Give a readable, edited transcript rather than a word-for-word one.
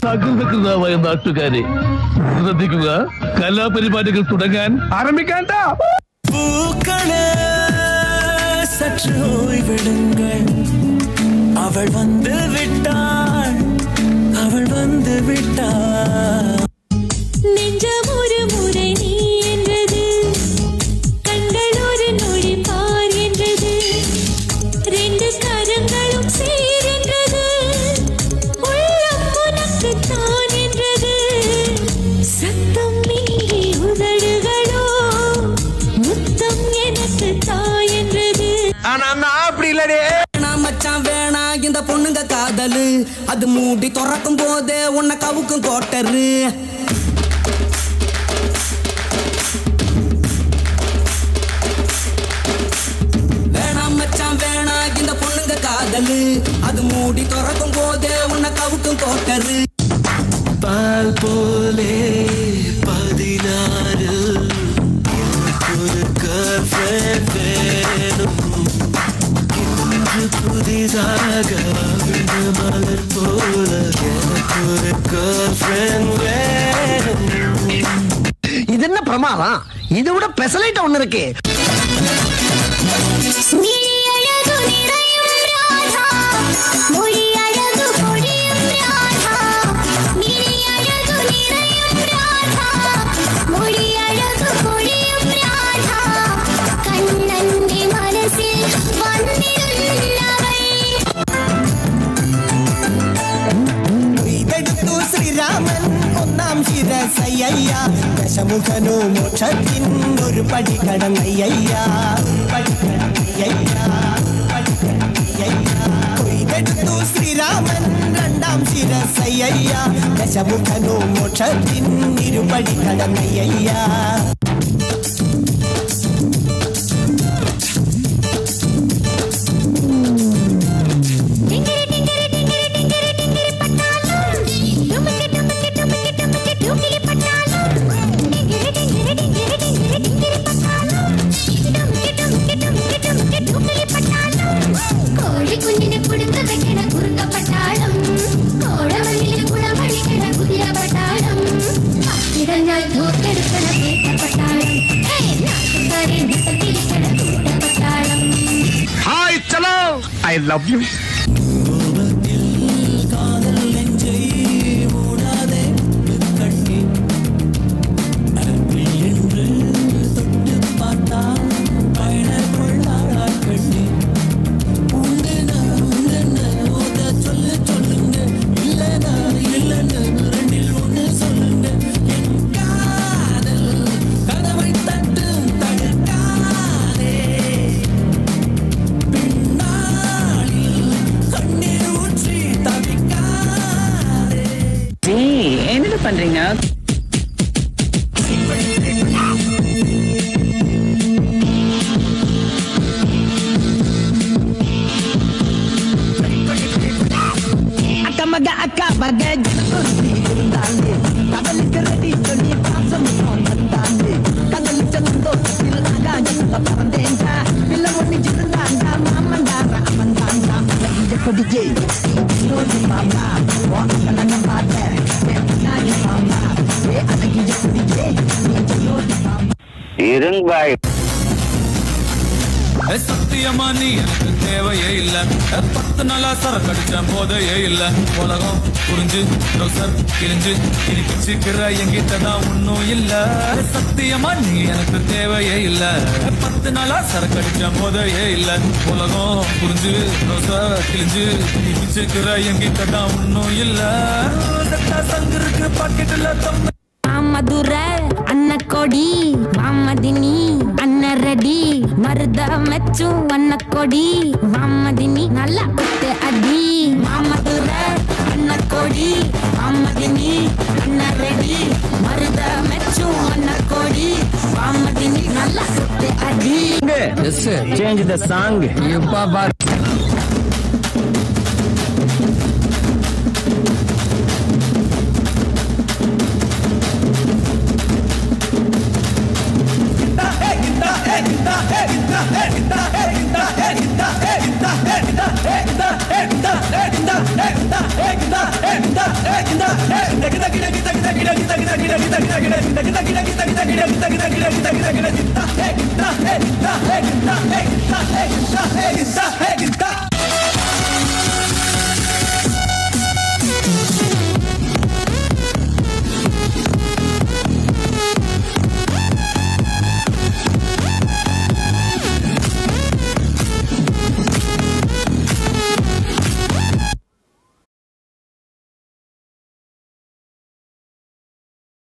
സകൃതകൃതമായ നാട്ടുകാരെ ശ്രദ്ധിക്കുക, കലാപരിപാടികൾ തുടങ്ങാൻ ആരംഭിക്കാൻ. பூக்களே சற்று ஓய்வெடுங்கள், அவள் வந்து விட்டாள், அவள் வந்து விட்டாள். நெஞ்சம் ஒரு முறை நீ என்றது, கண்கள் ஒரு நொடி பார் என்றது, ரெண்டு கரங்களும் சேரென்றது, உள்ளம் உனக்கு தான் என்றது, சத்தம் நீங்கி உதடுகளோ முத்தம் எனக்கு தாய் என்றது. ஆனா நான் அப்படி இல்லடே. மச்சான் வேணா இந்த பொண்ணுங்க காதலு, அது மூடி துறக்கும் போதே உன்னை கவுக்கும் கோட்டரு. வேணாம் மச்சான் வேணா இந்த பொண்ணுங்க காதலு, அது மூடி துறக்கும் போதே உன்னை கவுக்கும் கோட்டரு. பால் போலே 16 ஒரு girlfriend வேணும், புதிதாக மலர் போல எனக்கு ஒரு girlfriend வேணும். இது என்ன பிரமாதம்? இது விட பெசலைட் ஒண்ணு இருக்கு. ശ്രീരാമൻ ഒന്നാം ശിരസയ്യ, ദശമുഖനോ മോക്ഷത്തിൻ ഒരു പടി കടന്നയ്യ, കൊയ്തെടുത്തു ശ്രീരാമൻ രണ്ടാം ശിരസയ്യ, ദശമുഖനോ മോക്ഷത്തിൻ ഇരുപടി കടന്നയ്യ. I love you. என்ன பண்றீங்க? அக்கா மக அக்கா மக இருந்தாலே கடலுக்கு ரெடி சொல்லி பாசம் வந்தாலே கடல் சந்தோஷத்தில் ஆகாயத்துல பறந்தேன்டா, இல்ல ஒன்னிச்சிருந்தாண்டா மாமண்டார அமந்தாண்டா இங்க கொடியே மாமா வாங்க பார்த்தேன் இருங்காய். சத்தியமா நீ எனக்கு தேவையே இல்ல, 10 நாளா சரக்கடிச்ச போதையே இல்ல. உலகம் புரிஞ்சு ரோசர் கிழிஞ்சு இனி பிச்சுக்கிற எங்கிட்டதான் ஒன்னும் இல்ல. சத்தியமா நீ எனக்கு தேவையே இல்ல, 10 நாளா சரக்கடிச்ச போதையே இல்ல. உலகம் புரிஞ்சு ரோசர் கிழிஞ்சு இனி பிச்சுக்கிற எங்கிட்டதான் ஒன்னும் இல்ல. சங்கிருக்கு பாக்கெட்டுல தம்ம மதுர அன்ன கொடி வாமதினி அன்ன ரெடி மருத மெச்சும் அன்ன கொடி வாமதினி நல்லா குத்து அடி. மாமதுர அன்ன கொடி வாமதினி அன்ன ரெடி மருத மெச்சும் அன்ன கொடி வாமதினி நல்லா குத்து அடி. Change the song.